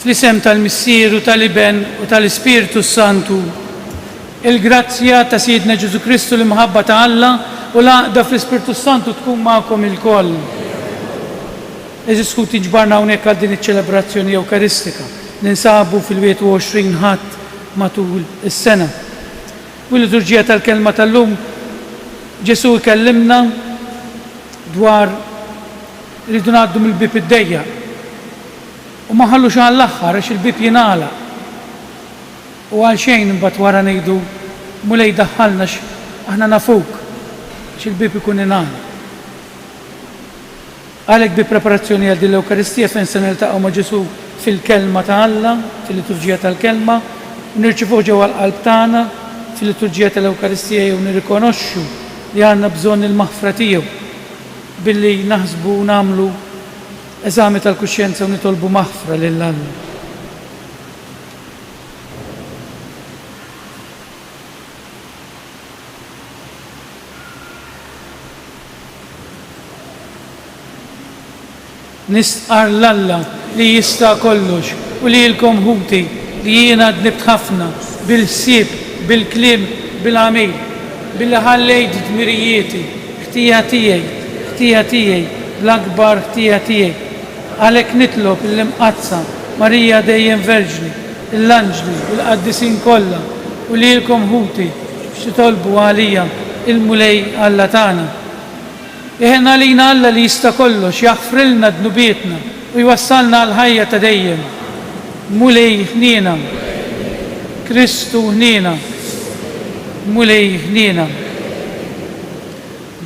fl-isem tal-Missier u tal-Iben u tal-Ispiritu Santu. Il-grazzja ta' Sidna Ġesu Kristu l-imħabba ta' Alla u l-għaqda fl-Ispiritu Santu tkun magħkom il-koll. Eżis kuti ġbarna hawnhekk għal din iċ-ċelebrazzjoni Ewkaristika ninsabu fil-21 ħadd matul is-sena. U l-liturġija tal-kelma tal-lum Ġesu kellimna dwar rridu ngħaddu mill-bib id-dejjaq. U ma ħallux għall-aħħar għax il-bib jingħala. U għal xejn imbagħad wara ngħidu mulej daħħalna aħna nafuk x'il-bib ikun ingħala. Għalhekk bi preparazzjoni għal din l-Ewkaristija fejn se niltaqgħu ma' Ġesu fil-kelma ta' Alla, fil-liturġija tal-kelma, u nirċifuh ġewwa l-qalb tagħna fil-liturġija tal-Ewkaristija jew nirrikonoxxu li għandna bżonn il-maħfra tiegħu billi naħsbu u nagħmlu eżami tal-kuxjenza u nitolbu maħfra lil Alla. Nistqar l-Alla li jista' kollox u li lkom ħuti li jiena dnibt ħafna bil-ħsieb, bil-kliem, bil-għamil, billi ħallejt dmirijieti, ħtija tiegħi, bl-akbar ħtija tiegħi. Għalhekk nitlob l-imqazza Marija dejjem Verġni, l-anġli, l-qaddisin kollha u li lkom ħuti x'titolbu għalija il-mulej Alla tagħna. Eħna lina Alla li jista' kollox jaħfrilna dnubietna u jwassalna għal-ħajja ta' dejjem. Mulej ħniena, Kristu ħniena, mulej ħniena.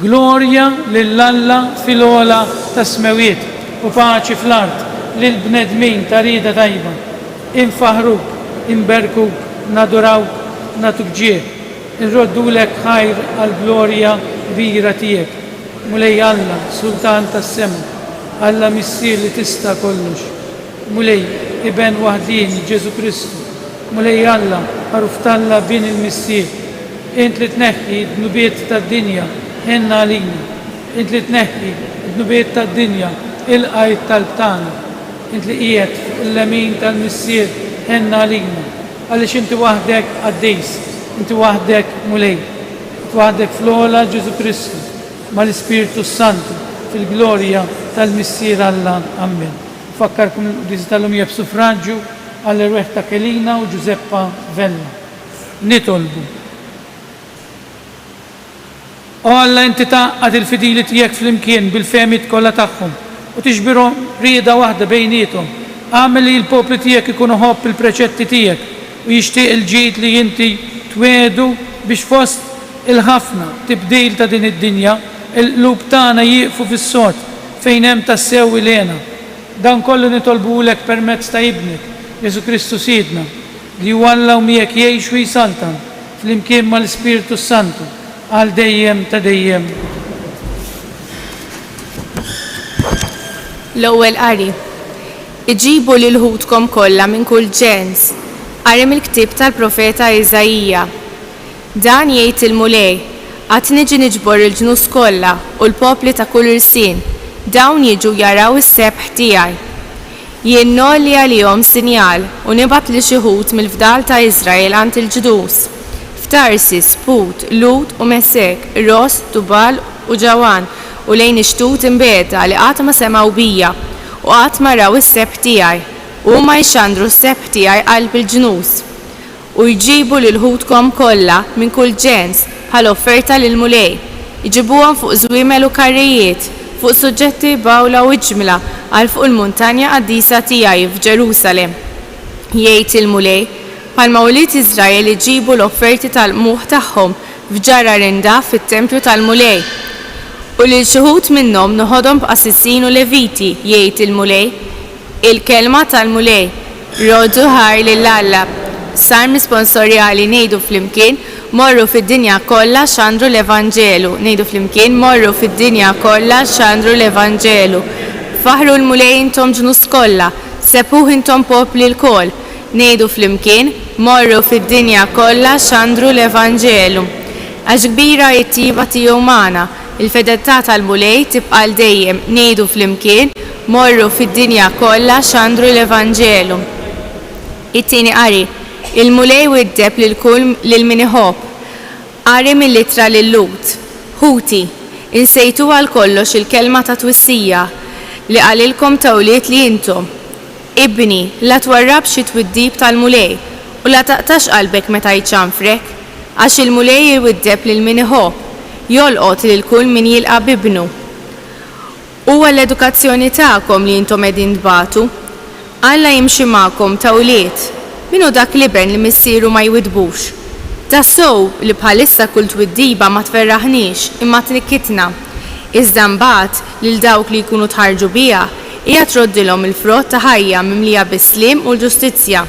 Glorja lill-Alla fil-ola ta' smewiet u paċi fl-art lill-bnedmin ta' rieda tajba. Infaħruk, inberkuk, nadurawk, natuk ġie, inroddulek ħajr għal-glorja kbira tiegħek. Mulej Alla, Sultan tas-sema, Alla Missier li tista' kollox. Mulej Iben waħdin Ġesu Kristu. Mulej Alla, ħaruf talla bin il-Missier. Int li tneħħi d-nubiet tad-dinja ħenna għalina. Int li tneħħi d-nubiet tad-dinja il-qajt tal-btana. Int li qiegħed fuq il-lemin tal-Missier ħenna għalina. Għaliex inti waħdek qaddis, inti waħdek mulej. Inti waħdek fl-ola Ġesu Kristu ma l-Ispiritu Santu fil-glorja tal-Missier Alla. Amen. Fakkarkum l-qudis tal-lum jebsu fraġġu għall-irweħ ta' Kelina u Giuseppa Vella. Nitolbu. O Alla inti taqqad il-fidili tiegħek fl-imkien bil-femit kollha tagħhom u tiġbirhom rieda waħda bejniethom. Għamel li l-popli tiegħek ikunu ħobb il-preċetti tiegħek u jixtieq il-ġid li inti twedu biex fost il-ħafna tibdil ta' din id-dinja il-qlub tagħna jieqfu fis-sod fejn hemm tassew ilena. Dan kollu nitolbulek permezz ta' ibnik, Ġesu Kristu Sidna, li Alla u miegħek jgħix u jsaltan fl-imkien mal-Ispiritu Santu għal dejjem ta' dejjem. L-ewwel qari. Iġibu lil ħutkom kollha minn kull ġens. Qari mill-ktieb tal-profeta Iżajija. Dan jgħid il-mulej, għad niġi niġbor il-ġnus kollha u l-popli ta' kull irsien, dawn jiġu jaraw is-sebħ tiegħi. Jien nolli għalihom sinjal u nibgħat li xi ħut mill-fdal ta' Iżrael għand il-ġdus. F'Tarsis, Put, Lut u Mesek, Ros, Tubal u Ġawan u lejn ix-xtut imbeda li qatt ma semgħu bija u qatt ma raw is-sebħ tiegħi u ma jxandru s-sebħ tiegħi qalb il-ġnus. U jġibu lil ħutkom kollha minn kull ġens bħal offerta lil mulej. Iġibuhom fuq żwiemel u karrijiet, fuq suġġetti bawla u ġmla għal fuq il-muntanja qaddisa tiegħi f'Ġerusalemm. Jgħid il-mulej, bħalma wlied Iżrael iġibu l-offerti tal-muħ tagħhom f'ġarra rinda fit-tempju tal-mulej. U lil xi ħud minnhom noħodhom b'assissin u leviti, jgħid il-mulej. Il-kelma tal-mulej, rodu ħar lill-Alla. Sarmi sponsorjali ngħidu flimkien morru fid-dinja kollha xandru l-Evanġelu. Ngħidu flimkien morru fid-dinja kollha xandru l-Evanġelu. Faħru l-mulej intom ġnus kollha, sepuh intom popli l-koll. Ngħidu flimkien morru fid-dinja kollha xandru l-Evanġelu. Għax kbira it-tiba tiegħu magħna, il-fedeltà tal-mulej tibqa' dejjem. Ngħidu flimkien morru fid-dinja kollha xandru l-Evanġelu. It-tieni qari, il-mulej widdeb lil min iħobb. Qari mill-ittra lil Lut. Ħuti, insejtu għal kollox il-kelma ta' twissija li qalilkom tawliet li intom. Ibni, la twarrab xi twiddib tal-mulej u la taqtax qalbek meta jċanfrek, għax il-mulej jwiddeb lil min iħobb, jolqot lil kull min jilqa' bibnu. Huwa l-edukazzjoni tagħkom li intom qegħdin tbagħtu. Alla jimxi magħkom tawliet. Minu dak liben li missieru ma jwidbux. Tassow li bħalissa kull twiddiba ma tferraħniex imma tnikkitna. Iżda mbagħad lil dawk li jkunu tħarġu biha hija troddilhom il-frott ta' ħajja mimlija bis-sliem u l-ġustizzja.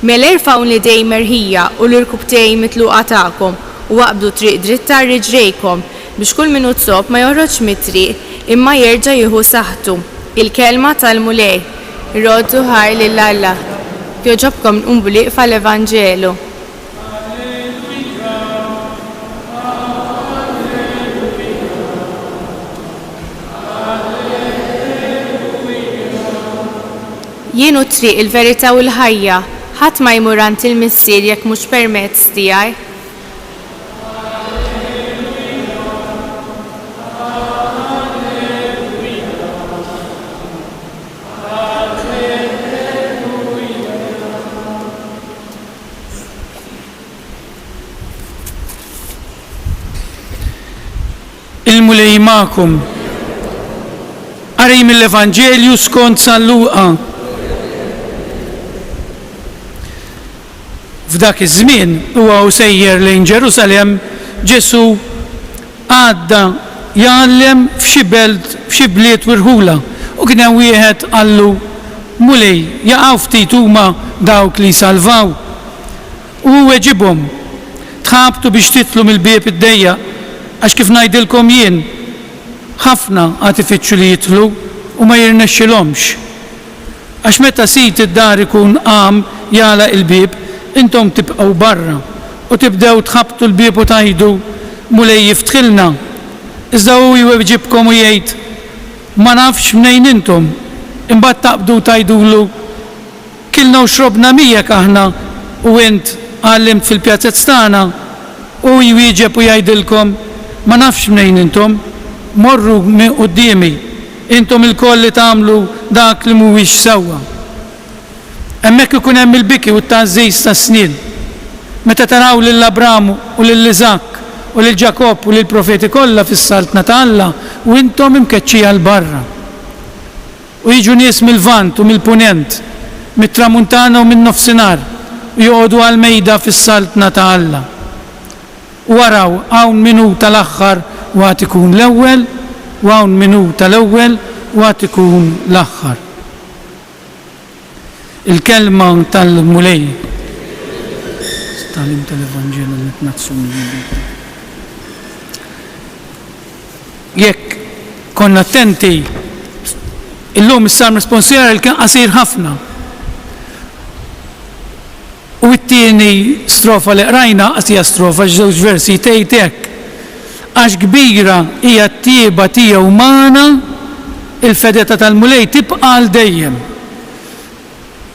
Mela irfgħu l-idej merħija u l-irkubtej mitluqa tagħkom u waqbdu triq dritta riġrejkom biex kull minu tsob ma joħroġ mit-triq imma jerġa' jieħu saħħtu. Il-kelma tal-mulej. Roddu ħaj lil Alla. Jogħġobkom nqumbu liqfa l-Evanġelu. Jienu triq il-verità u l-ħajja, ħadd ma jmur għand il-missier jekk mhux permezz tiegħi. Il-mulej magħkom. Qari mill-Evanġelju skont San Luqa. F'dak iż-żmien huwa sejjer lejn Ġerusalemm, Ġesu għadda jgħallem f'xi belt f'xi bliet wirħula u kien hemm wieħed qallu mulej jaqgħu ftit huma dawk li jsalvaw. U weġibhom tħabtu biex titlu mill-bieb id-dejjaq għax kif ngħidilkom jien ħafna għad ifittxu li jidħlu u ma jirnexxilhomx. Għax meta sit id-dar ikun qam jagħlaq il-bieb, intom tibqgħu barra u tibdew tħabtu l-bieb u tajdu mulej jiftħilna. Iżda hu jweġibkom u jgħid ma nafx mnejn intom. Imbagħad taqbdu tajdulu kilna u xrobna miegħek aħna u int għallimt fil-pjazzett tagħna u jwieġeb u jgħidilkom ma nafx mnejn intom, morru minn qudiemi, intom il-koll li tagħmlu dak li mhuwiex sewwa. Hemmhekk ikun hemm il-biki u t-tagħżiż tas-snien. Meta taraw lil Abramu u lil Iżak u lil Ġakob u lil profeti kollha fis-saltna ta' Alla u intom imkeċċija l barra. U jiġu nies mill-vant u mill-punent, mit-tramuntana u min-nofsinhar u joqogħdu għall-mejda fis-saltna ta' Alla. U waraw hawn minuta l-aħħar u għad ikun l-ewwel u hawn minuta l-ewwel u għad ikun l-aħħar. Il-kelma tal-mulej. Stalim tal-Evanġelu li tnazzuni. Jekk konna attenti, illum is-salm responsjonali kien qasir ħafna. U t-tieni strofa li qrajna qasija strofa żewġ versi tgħid hekk. Għax kbira hija t-tieba tiegħu magħna, il-fedeta tal-mulej tibqa' għal dejjem.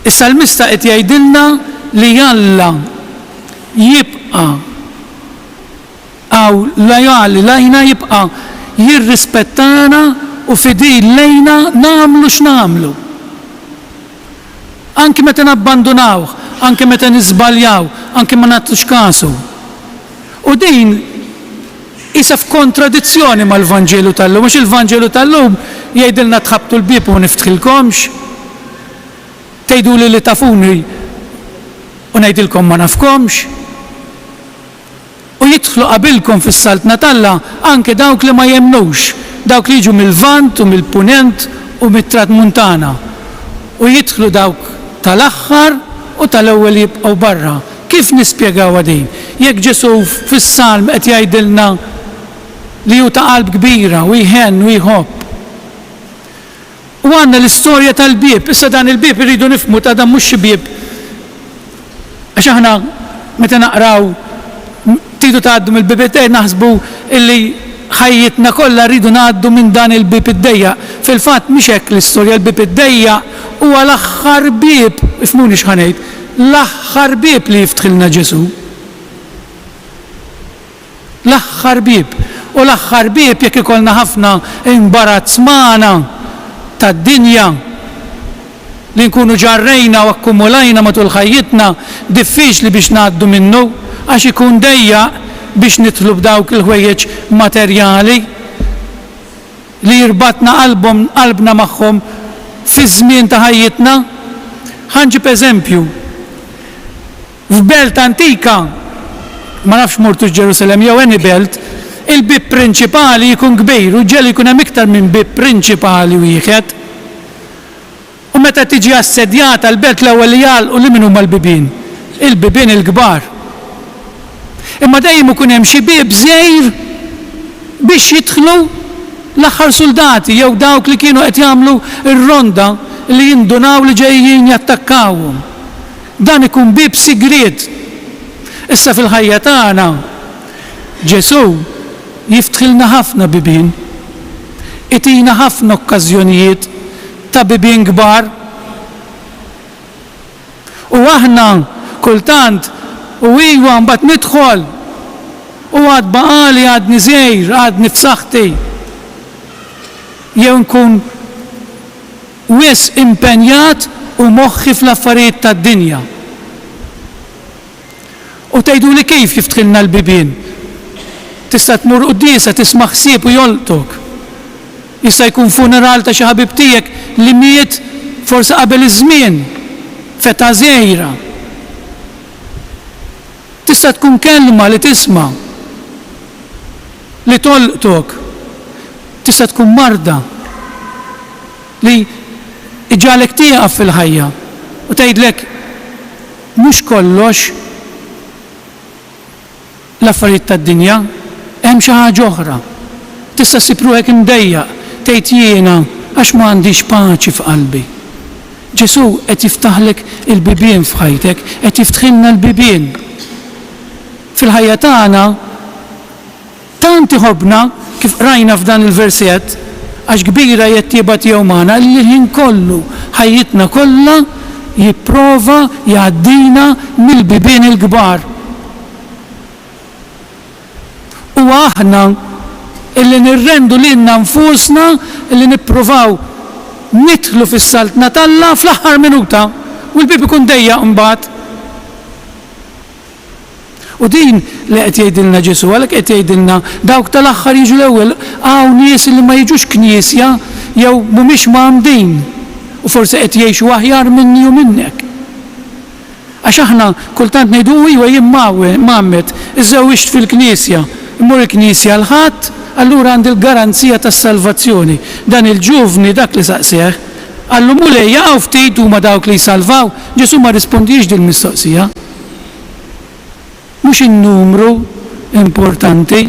Is-salmista qed jgħidilna li Alla jibqa' aw lajna jibqa' jirrispettana u fidil lejna nagħmlu x'nagħmlu. Anki meta nabbandunawh, anke meta niżbaljaw, anke ma nagħtux kasu. U din isa f'kontradizzjoni mal-Vanġelu tal-lum, għax il-Vanġelu tal-lum jgħidilna tħabtu l-bieb u niftħilkomx, tgħiduli li tafuni u ngħidilkom ma nafkomx. U jidħlu qabilkom fis-saltna tal-Alla anke dawk li ma jemmnux, dawk li jiġu mill-vant u mill-punent u mit-tramuntana. U jidħlu dawk tal-aħħar u tal-ewwel jibqgħu barra. Kif nispjegawha din? Jekk Ġesu fis-salm qed jgħidilna li hu ta' qalb kbira u jħenn u jħobb. U għandna l-istorja tal-bieb, issa dan il-bieb irridu nifhmu ta' dan mhux xi bieb. Għax aħna meta naqraw tridu tgħaddu mill-bieb naħsbu illi ħajjitna kollha rridu ngħaddu minn dan il-bib id-dejjaq. Fil-fatt mhix hekk l-istorja, l-bib id-dejjaq huwa l-aħħar bib, ifhmuni x'ħanejt, l-aħħar bib li jiftħilna Ġesu. L-aħħar bib. U l-aħħar bib jekk ikollna ħafna imbarazz magħna tad-dinja li nkunu ġarrejna u akkumulajna matul ħajjitna, diffiċli biex ngħaddu minnu għax ikun dejjaq biex nidħlu b'dawk il-ħwejjeġ materjali li jirbatna qalbna magħhom fi żmien ta' ħajjitna. Ħanġib eżempju. F'belt antika, ma nafx mortu Ġerusalem jew any belt, il-bib prinċipali jkun kbir u ġel jkun hemm iktar minn bib prinċipali wieħed. U meta tiġi assedjata l-belt l-ewwel li jgħalqu li min huma l-bibien? Il-bibien il-kbar. Imma dejjem ikun hemm xi bieb żgħir biex jidħlu l-aħħar soldati jew dawk li kienu qed jagħmlu r-ronda li jindunaw li ġejjin jattakkawhom. Dan ikun bib sigriet. Issa fil-ħajja tagħna Ġesu jiftħilna ħafna bibien, itina ħafna okkażjonijiet ta' bibien kbar. U aħna kultant u iwa mbagħad nidħol u għad baqali għadni żgħir, għadni f'saħħti. Jew nkun wis impenjat u moħħi fl-affarijiet tad-dinja. U tgħiduli kif jiftħilna l-bibien. Tista' tmur qudiesa tisma' ħsieb u joltok. Jista' jkun funeral ta' xi ħabib tiegħek li miet forsi qabel iż-żmien feta żgħira. Tista' tkun kelma li tisma' li tolqtok. Tista' tkun marda li iġalek tieqaf fil-ħajja u tgħidlek mhux kollox l-affarijiet tad-dinja, hemm xi ħaġa oħra. Tista' ssib ruħek imdejjaq, tgħid jiena għax m'għandix paċi f'qalbi. Ġesu qed jiftaħlek il-bibien f'ħajtek, qed jiftħilna l-bibien. Fil-ħajja tagħna tant iħobbna kif rajna f'dan il-versett għax kbira jettieba tiegħu magħna li l-ħin kollu ħajjitna kollha jipprova jgħaddina mill-bibien il-kbar. U aħna illi nirrendu lilna nfusna illi nippruvaw nidħlu fis-saltna talla fl-aħħar minuta u l-bib ikun dejjaq imbagħad. U din li qed jgħidilna Ġesu, għalhekk qed jgħidilna dawk tal-aħħar jiġu l-ewwel hawn nies li ma jiġux knisja jew mhumiex m'għandin u forsi qed jgħixu aħjar minni u minnek. Għax aħna kultant ngħidu iwa jien m'għammet iżewwiġt fil-knisja, immur il-knisja l-ħadd, allura għandi l-garanzija tas-salvazzjoni. Dan il-ġuvni dak li saqseh, għallu mulej jaqgħu ftit huma dawk li jsalvaw, Ġesu ma rispondix din mistoqsija. Mhux in-numru importanti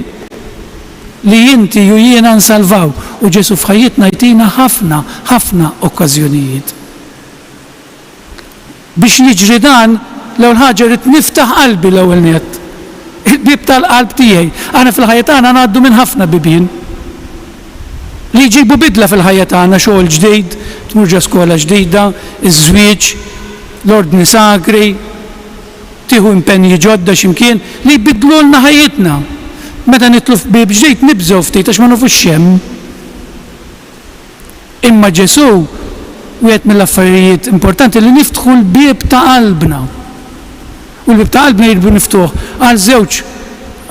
li inti u jiena nsalvaw u Ġesu f'ħajjitna jtina ħafna okkażjonijiet. Biex jiġri dan l-ewwel ħaġa rid niftaħ qalbi l-ewwel nett. Il-bib tal-qalb tiegħi. Aħna fil-ħajja tagħna ngħaddu minn ħafna bibien li jġibu bidla fil-ħajja tagħna, xogħol ġdid, tmur ġa skola ġdida, iż-żwieġ, l-ordni sagri, tieħu impenji ġodda x'imkien li jbidlu lna ħajjitna. Meta nitlu f'bib ġdid nibżgħu ftit għax ma nafux xemm. Imma Ġesu wieħed mill-affarijiet importanti li niftħu l-bieb ta' qalbna. U l-bib ta' qalbna jridu niftuħ għal żewġ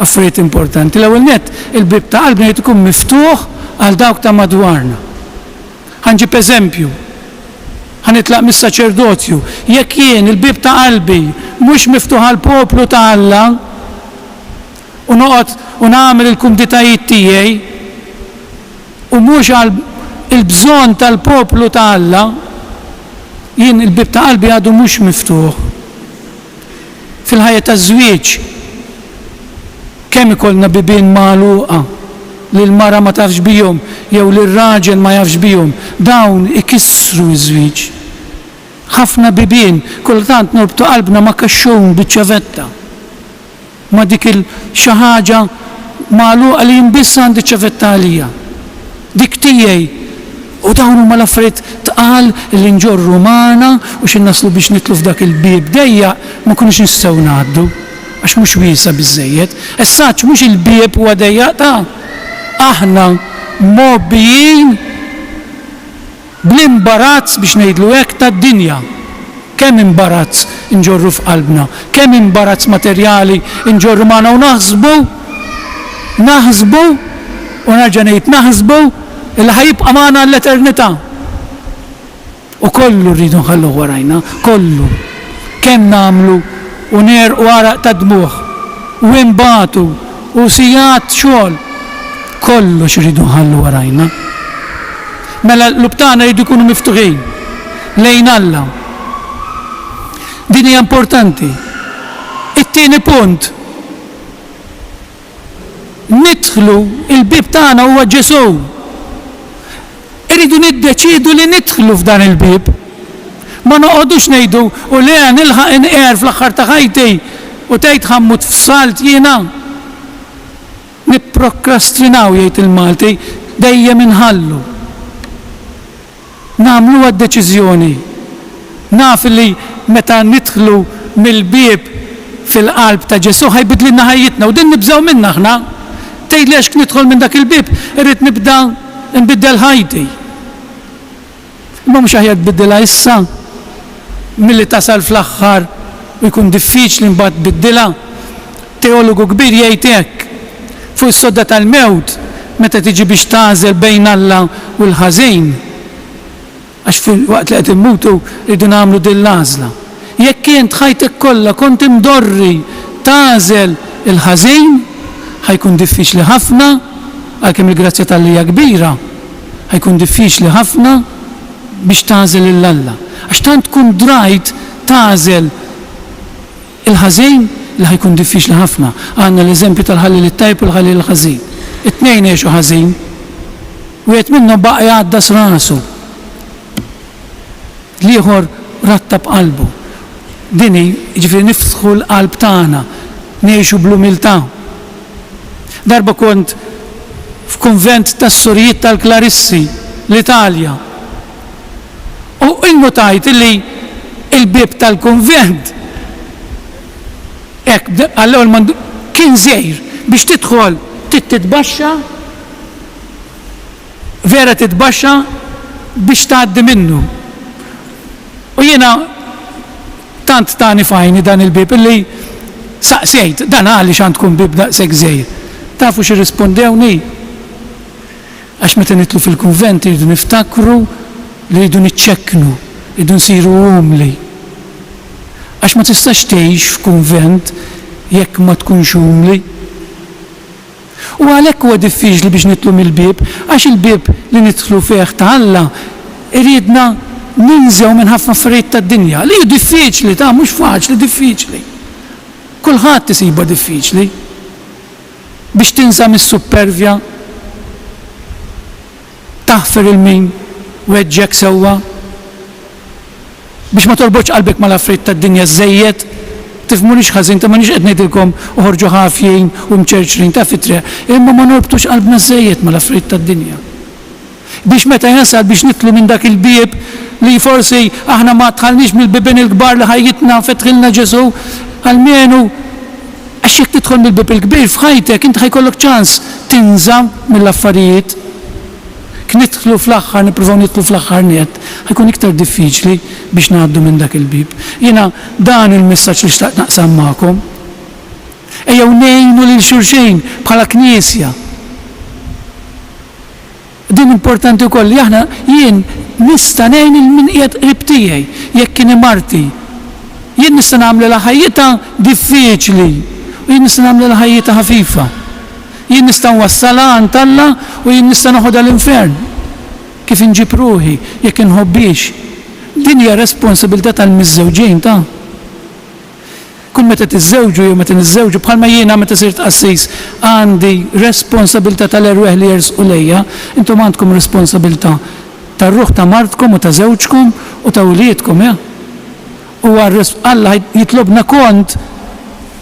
affarijiet importanti. L-ewwel nett il-bib ta' qalbna jrid ikun miftuħ għal dawk ta' madwarna. Ħanġib eżempju. Ħanitlaq mis-saċerdozju. Jekk jien il-bib ta' qalbi mhux miftuħ għal poplu ta' Alla u noqgħod u nagħmel il-kumditajiet tiegħi u mhux għal il-bżonn tal-poplu ta' Alla, jien il-bib ta' qalbi għadu mhux miftuħ. Fil-ħajja taż-żwieġ kemm ikollna bibien magħluqa li l-mara ma tafx bihom jew li r-raġel ma jafx bihom, dawn ikissru ż-żwieġ. Ħafna bibien kultant norbtu qalbna ma' kaxxun biċċavetta, ma' dik xi ħaġa magħluqa li jinbiss għandi ċavetta għalija. Dik tiegħi. U dawn huma l-affarijiet tqal li nġorru magħna u xi naslu biex nitlu f'dak il-bieb dejjaq ma kunux nistgħu ngħaddu għax mhux wiesa biżżejjed. Essaċ mhux il-bieb huwa dejjaq ta' aħna mobbijin bl-imbarazz biex ngħidlu hekk tad-dinja. Kemm imbarazz inġorru f'qalbna, kemm imbarazz materjali inġorru magħna u naħsbu u nerġa' ngħid naħsbu illi ħajibqa' magħna l-eternità. U kollu rridu nħalluh warajna, kollu. Kemm nagħmlu u nerqu għaraq ta' dmuħ u imbagħtu u sigħat xogħol. Kollox rridu nħallu warajna. Mela l-lubtana jridu jkunu miftuħin lejn Alla. Din hija importanti. It-tieni punt. Nidħlu il-bib tagħna huwa Ġesu. Irridu niddeċiedu li nidħlu f'dan il-bib. Ma noqogħdux ngħidu u le nilħaq inqer fl-aħħar ta' ħajti u tgħid ħammut f'salt jiena. Nipprokrastrinaw jgħid il-Malti dejjem inħallu. Nagħmlu għad-deċiżjoni. Naf li meta nidħlu mill-bieb fil-qalb ta' Ġesu ħajbidlilna ħajjitna u din nibżgħu minn aħna. Tgħid lex nidħol minn dak il-bieb, irrid nibda nbiddel ħajti. Imma mhux aħjar tbiddilha issa milli tasal fl-aħħar u jkun diffiċli mbagħad tbiddilha. Teologu kbir jgħid hekk fuq is-sodda tal-mewt meta tiġi biex tagħżel bejn Alla u l-ħażin. Għax fil-waqt li qed immutu rridu nagħmlu din l-għażla. Jekk int ħajtek kollha kont imdorri tagħżel il-ħażin, ħajkun diffiċli ħafna għalkemm il-grazzja tal-lija kbira, ħajkun diffiċli ħafna biex tagħżel il-Alla. Għax tant tkun drajt tagħżel il-ħażin li ħajkun diffiċli ħafna. Għandna l-eżempju tal-ħallil it-tajb u l-ħallil il-ħażin. It-tnejn jgħixu ħażin. Wieħed minnhom baqa' jgħaddas rasu. L-ieħor rattab qalbu. Dini jiġifieri niftħu l-qalb tagħna, ngħixu bl-umiltà. Darba kont f'kunvent tas-Sorijiet tal-Klarissi l-Italja. U innotajt li il-bib tal-kunvent għall-ewwel kien żgħir biex tidħol titbaxxa vera titbaxxa biex tgħaddi minnu. U jiena tant tani fajni dan il-bib illi saqsejt dan għaliex għand tkun bib daqshekk żgħir. Tafu xi rispondewni? Għax meta nitlu fil-kunvent irridu niftakru li rridu niċċekknu, rridu nsiru umli. Għax ma tistax tgħix f'kunvent jekk ma tkunx umli. U għalhekk huwa diffiċli biex nitlu mill-bib, għax il-bib li nidħlu fih ta' Alla iridna ninżew minn ħafna affarijiet tad-dinja. Li hu diffiċli ta' mhux faċli, diffiċli. Kulħadd isiba diffiċli. Biex tinsa mis-supervja taħfer il-min weġġek sewwa biex ma torbotx qalbek mal-affarijiet tad-dinja żejjed tifhmunix ħażin ta' m'għandix qed ngħidilkom uħorġu ħafjin u mċerċrin ta' fitre, imma ma norbtux qalbna żejjed mal-affarijiet tad-dinja. Biex meta jasal biex nitlu minn dak il-bieb li forsi aħna ma tħallniex mill-bibien il-kbar li ħajjitna fetħilna Ġesu għalmenu għax jekk tidħol mill-bib il-kbir f'ħajtek inti ħajkollok ċans tinżam mill-affarijiet. Nidħlu fl-aħħar, nippruvaw nidħlu fl-aħħar net, ħajkun iktar diffiċli biex ngħaddu minn dak il-bib. Jiena dan il-messaġġ li xtaqt naqsam magħkom. Ejjew ngħinu lil xulxejn bħala Knisja. Din importanti wkoll li aħna jien nista' ngħin il-min qiegħed qrib tiegħi jekk kien marti. Jien nista' nagħmel ħajjita diffiċli u jien nista' nagħmel ħajjita ħafifa. Jien nista' nwassala għand Alla u jien nista' noħodha l-infern. Kif inġib ruħi jekk inħobbix. Din hija responsabilità tal-miżżewġin ta'. Kull meta tiżżewġu jew meta niżżewġu bħalma jiena meta sirt qassis għandi responsabilità tal-erweħ li jersqu lejja, intom għandkom responsabilità tar-ruħ ta' martkom u ta' żewġkom u ta' uliedkom, ja. U Alla jitlobna kont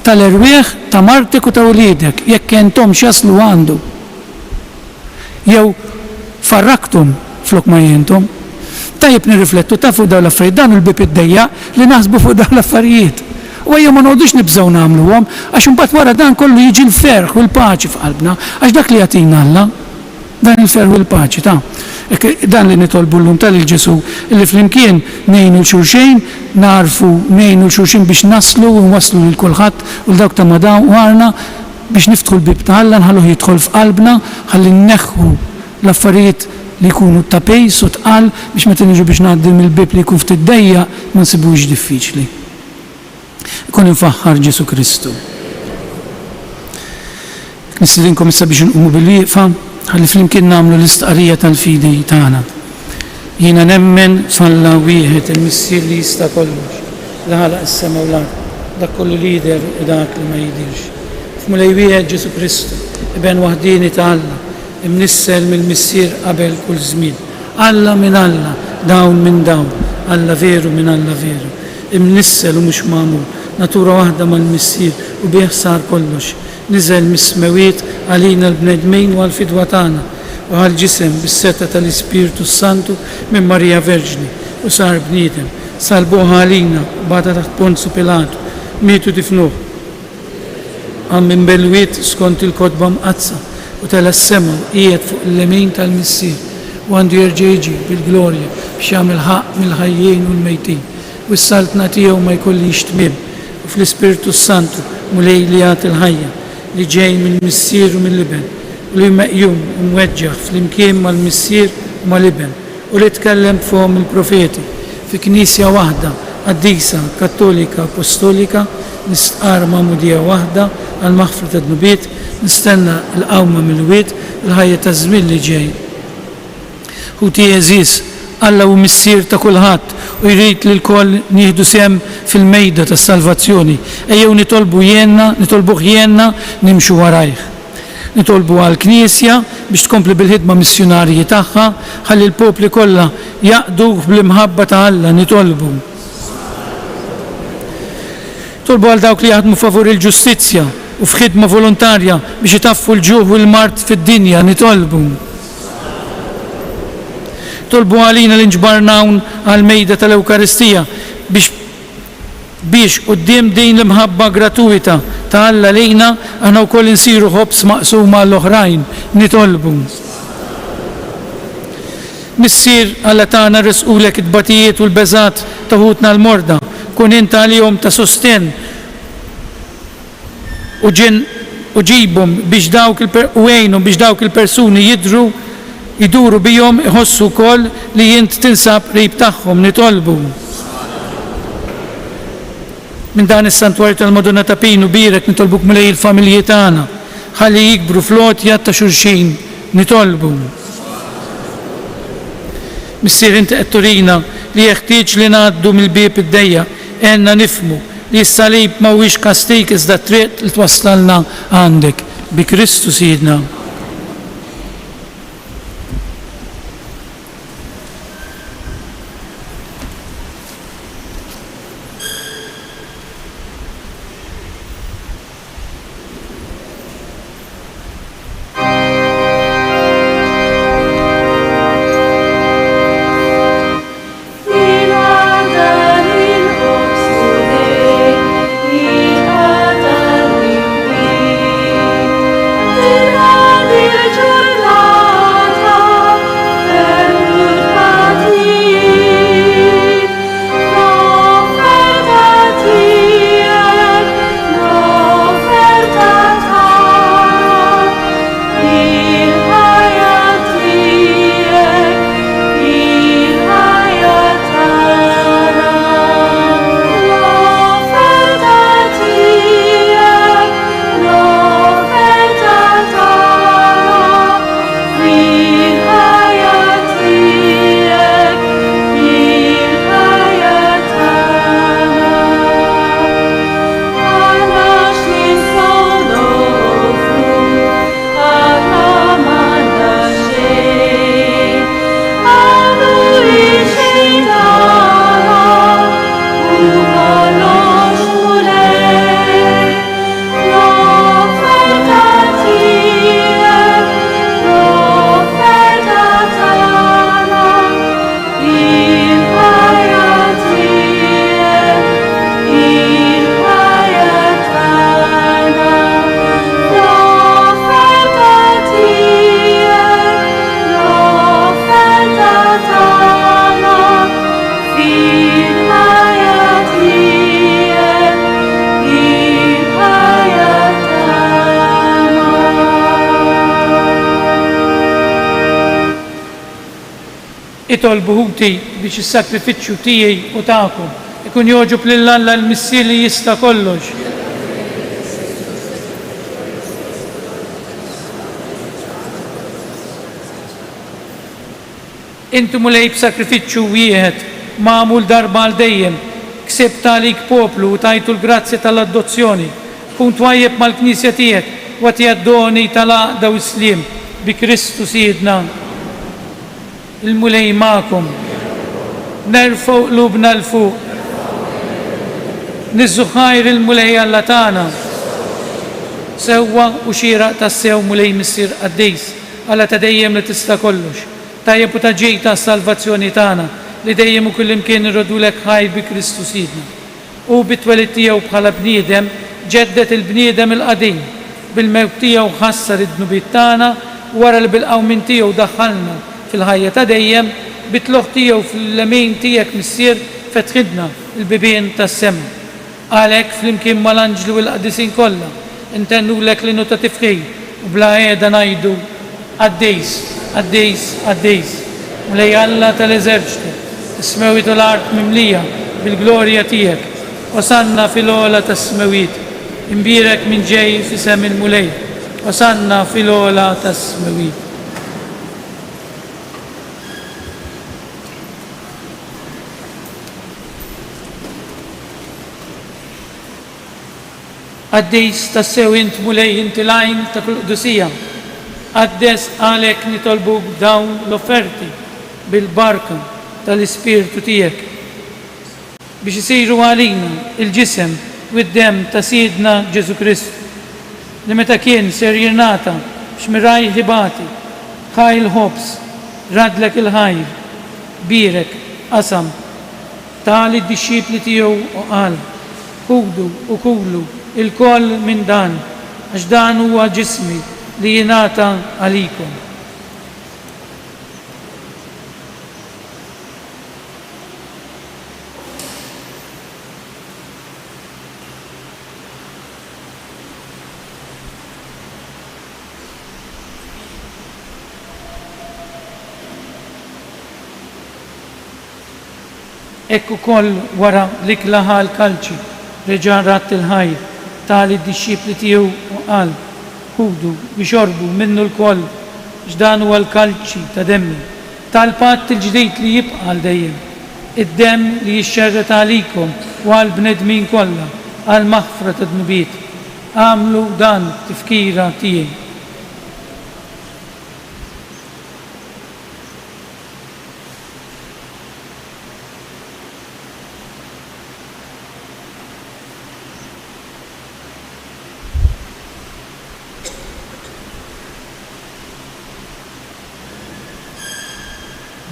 tal-irwieħ ta' martek u ta' wliedek jekk intom x'jaslu għandu. Jew farraktum flok ma jentom. Tajjeb nirriflettu ta' fuq dawn l-affarijiet dan il-bib id-dejjaq li naħsbu fuq dawn l-affarijiet. U ejja ma nqogħdux nibżgħu nagħmluhom għax imbagħad wara dan kollu jiġi l-ferħ u l-paċi f'qalbna għax dak li jagħtina Alla dan il-ferħ u l-paċi ta' dan li nitolbu llum tal-Ġesu li flimkien ngħinu l-xulxejn narfu ngħinu l-xulxejn biex naslu u nwaslu lil kulħadd u l-dawk ta' madwarna biex niftħu l-bib ta' Alla nħalluh jidħol f'qalbna ħalli nneħħu l-affarijiet li jkunu ta' pejs u tqal biex meta niġu biex ngħaddi mill-bib li jkun ftit dejjaq ma nsibuhx diffiċli. Ikun infaħħar Ġesu Kristu. Nistidinkom issa biex nqumu bil-wieqfa ħalli flimkien nagħmlu l-istqarrija tal-fidi tagħna. Jiena nemmen f'Alla wieħed il-Missier li jista' kollox, li ħalaq is-sema u l-ard, dak kollu li jidher u dak li ma jidhirx. F'Mulej wieħed Ġesu Kristu, ibn waħdini ta' Alla, imnissel mill-Missier qabel kull żmien. Alla minn Alla, dawn minn dawn, Alla veru minn Alla veru. Imnissel u mhux magħmul, natura waħda mal-Missier u bih sar kollox. Niżel mis-smawiet għalina l-bnedmin u għal-fidwa tagħna u għal-ġisem bis-seta tal-Ispiritu Santu minn Marija Verġni u sar bniedem. Salbuha għalina bada taħt Ponzu Pilatu, mietu tifnuh. Għam minn belwiet skont il-kodba mqazza u tal-assema qiegħed fuq il-lemin tal-Missier u għandu jerġa' jiġi bil-glorja biex jagħmel ħaq mill-ħajjin u l-mejtin. U s-saltna tiegħu ma jkollix tmiem u fl-Ispiritu Santu mulej li jagħti l-ħajja li ġej mill-Missier u mill-Liben u li meqjum u mweġġaħ fl-imkien mal-Missier u mal-Liben u li tkellem fuqhom il-profeti fi knisja waħda qaddisa kattolika apostolika nistqar ma'mudija waħda għal maħfra ta' dnubiet nistenna l-qawma mill-wied il-ħajja ta' żmien li ġej. Ħuti eżis Alla u Missier ta' kulħadd u jrid li l-koll nieħdu sehem fil-mejda tas salvazzjoni. Ejjew nitolbuh jenna nimxu warajh. Nitolbu għall-Knisja biex tkompli bil-ħidma missjonarji tagħha ħalli l-popli kollha jaqdu bl-imħabba ta' Alla nitolbu. Tolbu għal dawk li jaħdmu favur il-ġustizzja u f'ħidma volontarja biex itaffu l-ġuħ u l-mart fid-dinja nitolbu. Tolbu għalina l-inġbar hawn għal-mejda tal-Ewkaristija biex quddiem din l-imħabba gratuita ta' Alla lejna aħna wkoll insiru ħobs maqsuma l-oħrajn nitolbu. Missier Alla tagħna resqulek it-tbatijiet u l-beżat ta' ħutna l-morda, kun inta għalihom ta' sosten u ġibhom biex dawk il-persuni jiduru bijom iħossu wkoll li jint tinsab qrib tagħhom nitolbu. Minn dan is-santwarju tal-Madonna ta' Pinu Birek nitolbuk mulej il-familji tagħna ħalli jikbru flotja ta' xulxin nitolbu. Missier inti qed turina li jeħtieġ li ngħaddu mill-bieb id-dejjaq għandna nifhmu li s-salib mhuwiex kastik iżda triq li twassalna għandek bi Kristu Sidna. Thank you. itolbu ħuti biex is-sakrifiċċju tiegħi u tagħkom ikun jogħġob lil Alla l-Missier li jista' kollox. Intu mulej b'sakrifiċċju wieħed magħmul darba għal dejjem, ksibt għalik poplu u tajtu l-grazzja tal-adozzjoni, kun twajjeb mal-Knisja tiegħek wa tijaddoni tal-għaqda u s-slim bi Kristu Siedna. Il-mulej magħkom, nerfgħu qlubna l-fuq, niżżu ħajr il-mulej Alla tagħna, sewwa u xieraq tas-sew mulej Missier Qaddejs Alla ta' dejjem li tista' kollox. Tajjeb u taġġej ta' salvazzjoni tagħna li dejjem u kullimkien irrodulek ħajr bi Kristu Siedna. U bit-twelid tiegħu bħala bniedem ġeddet il-bniedem il-qadim bil-mewt tiegħu ħassar id-dnubiet tagħna wara li bil-qawmin tiegħu daħħalna fil-ħajja ta' dejjem bit-tluħ tiegħu fil-lemin tiegħek Missier fetħidna il-bibien tas-sema. Għalhekk flimkien mal-anġlu u l-qadisin kollha intennulek li nuta tifħij u bla qiegħda ngħidu Qaddejs, Qaddejs, Qaddejs, mulej Alla tal-eżerċti, is-smewiet u l-art mimlija bil-glorja tiegħek, osanna fil-ogħla tas-smewiet, imbierek minn ġej f'isem il-mulej, osanna fil-ogħla tas-smewiet. Qaddejs tassew int mulej inti lajn ta' kull qdusija. Qaddes għalek nitolbuk dawn l-offerti bil-barka tal-Ispirtu tiegħek biex isiru għalina il-ġisem u d-dem ta' Siedna Ġesu Kristu li meta kien ser jirnata xmiraj ħibati ħajl ħobs radlek il-ħajr birek qasam tali d-dixxipli tiegħu u qal ħudu u kulu il-koll minn dan għax dan huwa ġismi li jingħata għalikom. Ekku koll wara li klaħa l-kalċi reġa' rat il-ħajr tali d-dixxipli tiegħu u qal ħudu biex jorbu minnu l-koll x'dan huwa l-kalċi ta' demmi tal-patt il-ġdid li jibqa' għal dejjem id-demm li jixxerret għalikom u għal bnedmin kollha għal maħfra ta' dnubiet. Għamlu dan tifkira tiegħi.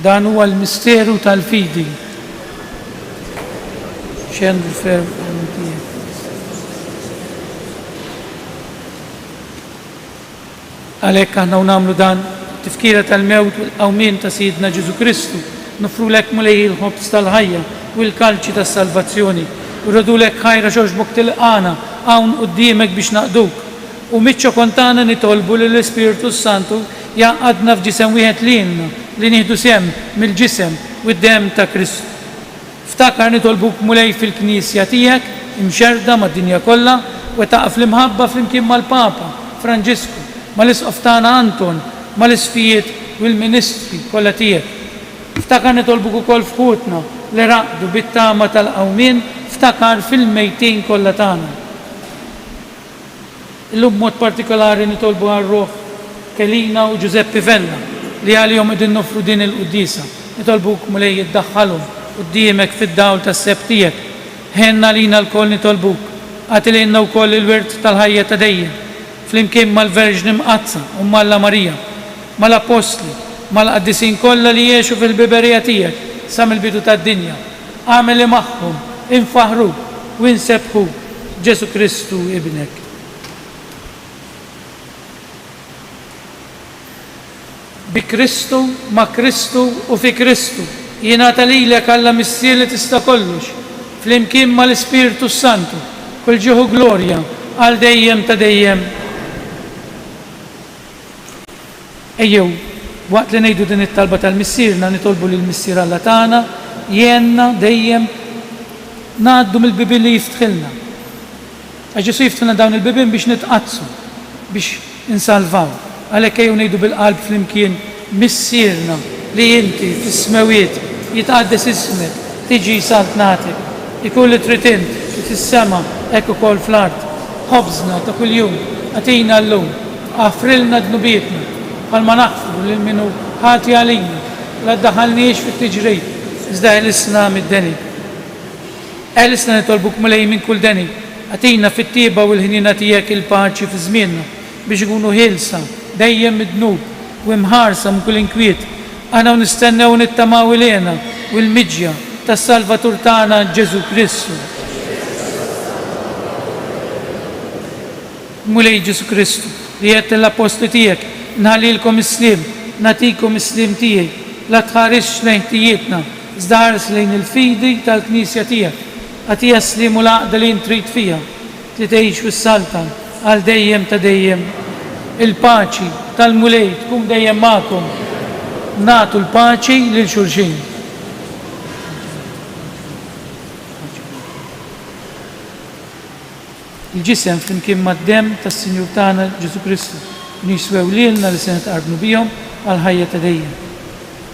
Dan huwa l-misteru tal-fidi. Xen rifer għalhekk aħna nagħmlu dan tifkira tal-mewt u l-qawmien ta' Siedna Ġesu Kristu, nofrulek mulej il-ħobs tal-ħajja u l-kalċi tas-salvazzjoni u rrodulek ħajra xogħġbok tilqana hawn quddiemek biex naqduk u miċċo kontana nitolbu lill-Ispiritu Santu jaqadna f'ġisem wieħed lilna li nieħdu sem mill-ġisem u d-dem ta' Kristu. Ftakar nitolbuk mulej fil-Knisja tiegħek imxerda mad-dinja kollha u taqaf l-imħabba flimkien mal-Papa Franġisku, mal-Isqof tagħna Anton, mal-isfijiet u l-ministri kollha tiegħek. Ftakar nitolbuk ukoll f'ħutna li raqdu bit-tama tal-qawmien, ftakar fil-mejtin kollha tagħna. Illum mod partikolari nitolbu għar-Ruħ Kelina u Giuseppe Vella li għalihom qegħdin nofru din il-qudiesa. Nitolbuk mulej iddaħħalhom quddiemek fid-dawl tas-seb tiegħek. Ħenna lina l-koll nitolbuk. Għatililna wkoll il-wirt tal-ħajja ta' dejjem. Flimkien mal-Verġni Mqazza u Malla Marija, mal-Apostli, mal-qaddisin kollha li jgħixu fil-biberija tiegħek sa mill-bidu tad-dinja. Għamel li magħhom infaħruk u insebħuk Ġesu Kristu ibnek. Bi Kristu, ma' Kristu u fi Kristu jingħata lilek Alla Missier li tista' kollox flimkien mal-Ispiritu Santu kull ġieħu glorja għal dejjem ta' dejjem. Ejjew Waqt li ngħidu din it-talba tal-missierna nitolbu lil missier Alla tagħna jenna dejjem ngħaddu mill-bibien li jiftħilna. Għax Ġesu jiftħilna dawn il-bibien biex nitqazzu, biex insalvaw. Għalhekk ejjew ngħidu bil-qalb flimkien missierna li inti fis-smawiet jitqaddes ismek, tiġi saltnatek, ikun li trid int fis-sema hekk ukoll fl-art. Ħobżna ta' kuljum għatina llum, għafrilna dnubietna bħalma naħfru lil minnu ħati għalina la ddaħħalniex fit-tiġrid, iżda ħelisna mid-deni. Ħelisna nitolbuk mulej minn kull deni, għatina fit-tieba u l-ħnina tiegħek il-paċi fi żmienna biex ikunu ħilsa dejjem mid-dnub u imħarsa minn kull inkwiet. Għana nistennew nittamaw ilena u l-miġja tas-Salvatur tagħna Ġesu Kristu. Mulej Ġesu Kristu li qed l-apostli tiegħek nħallilkom is-slim, natikom is-slim tiegħi, la tħares lejn ħtijietna, iżda ħares lejn il-fidi tal-Knisja tiegħek. Għatija slim u l-għaqda li trid fiha li tgħix fis-saltan għal dejjem ta' dejjem. Il-paċi tal-mulej tkun dejjem magħkom. Nagħtu l-paċi lil xulxin. Il-ġisem flimkien mad-dem tas-Sinjur tagħna Ġesu Kristu niswew lilna li se nitqarbnu bihom għal ħajja ta' dejjem.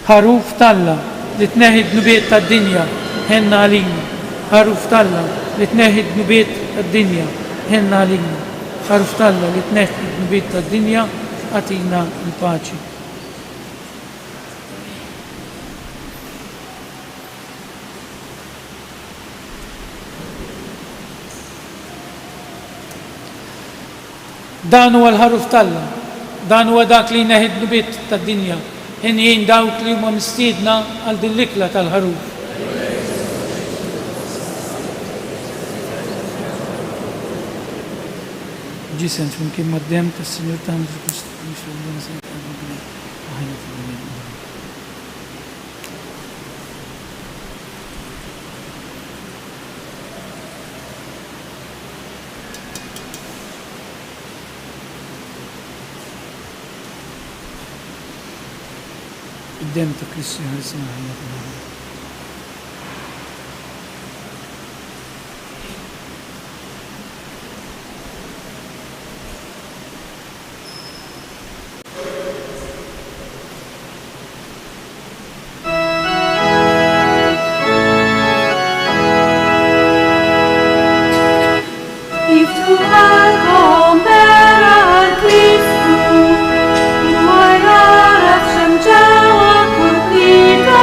Ħaruf Talla li tneħħi d-dnubiet tad-dinja ħenna għalina. Ħaruf Talla li tneħħi d-dnubiet tad-dinja ħenna għalina. Ħaruf Talla li tneħħi d-dnubiet tad-dinja għatina l-paċi. Dan huwa l-ħaruf Talla, dan huwa dak li jneħħi d-dnubiet tad-dinja. Ħin dawk li huma mistiedna għal din l-ikla tal-ħaruf. Ġisem flimkien mad-dem tas-Sinjur tagħna Ġesu Kristu. Id-dem ta' Kristu ħarsina ħajja. Działa, kurnika,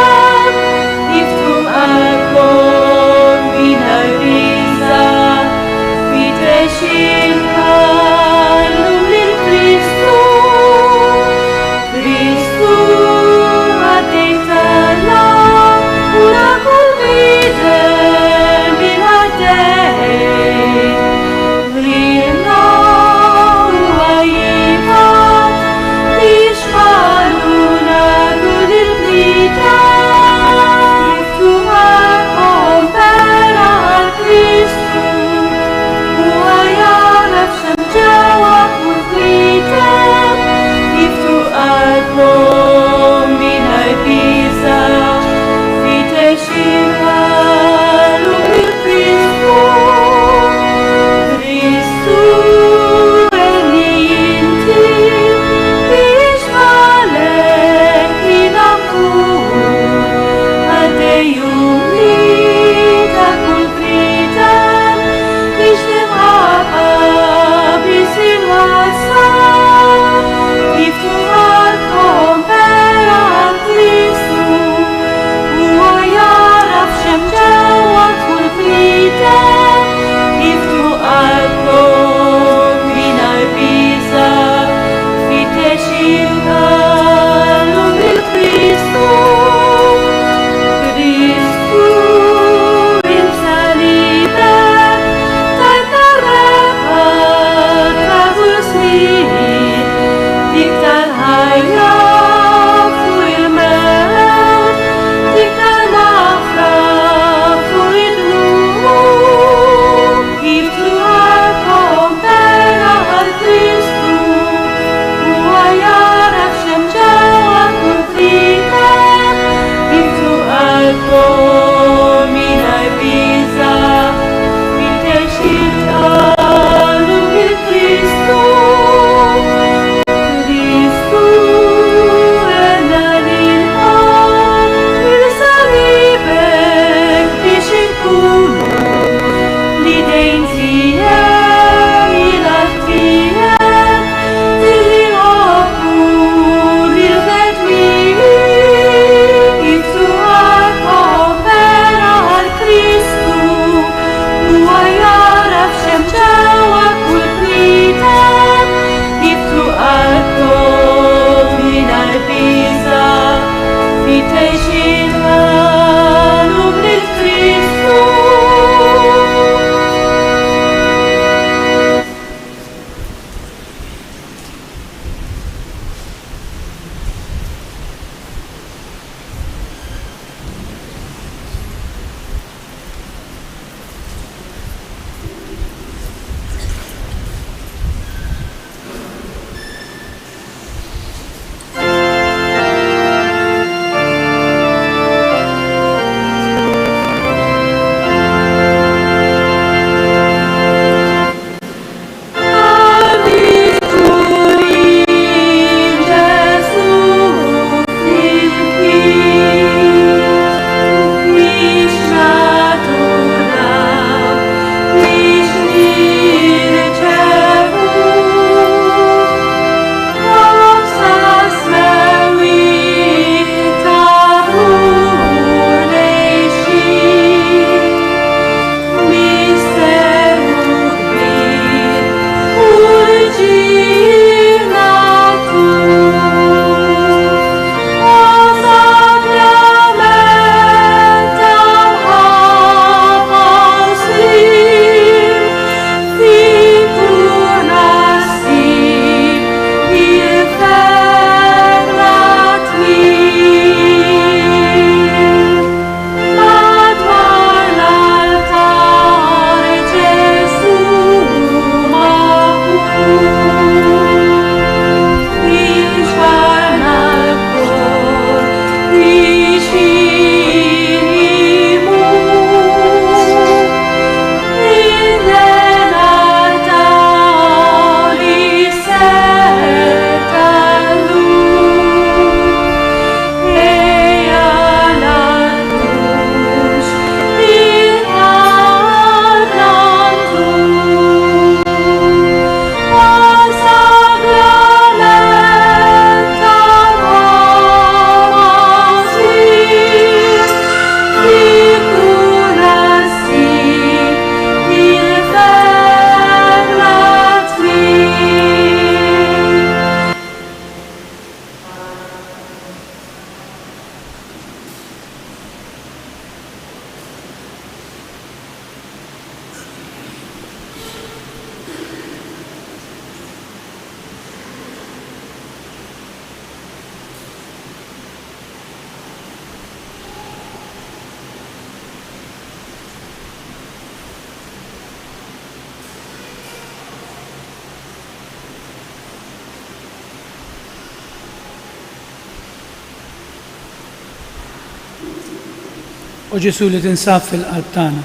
U Ġesu li tinsab fil-qalb tagħna.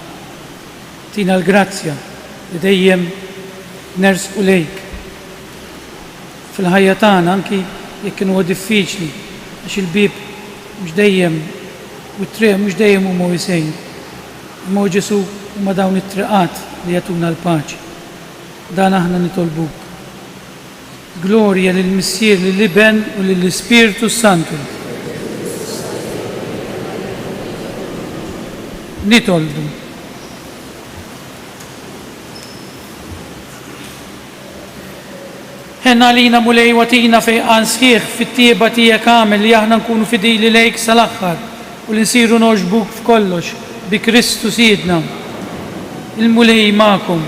Tina l-grazzja li dejjem nersqu lejk fil-ħajja tagħna anki jekk kienu diffiċli għax il-bib mhux dejjem u t-triq mhux dejjem huma wisejn. Imma Ġesu huma dawn it-triqat li jagħtuna l-paċi. Dan aħna nitolbuk. Glorja lill-Missier lill-Iben u lill-Ispiritu Santu. Nitolbu. Ħenna lina mulej watina fejqan sħiħ fit-tieba tiegħek għamel li aħna nkunu fidili lejk sal-aħħar u li nsiru noġbuk f'kollox bi Kristu Sidna. Il-mulej magħkom.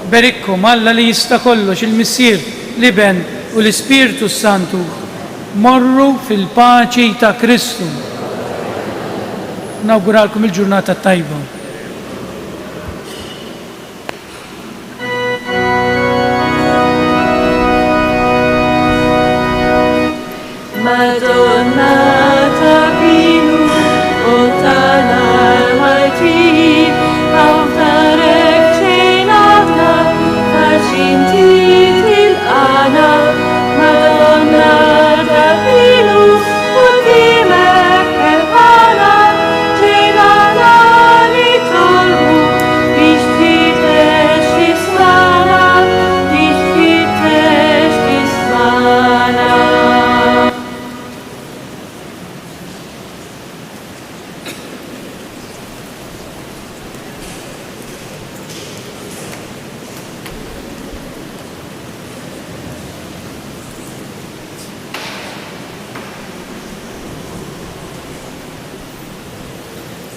Berikkom Alla li jista' kollox il-Missier, l-Iben u l-Ispiritu Santu. Morru fil-paċi ta' Kristu. Nawguralkom il-ġurnata tajba.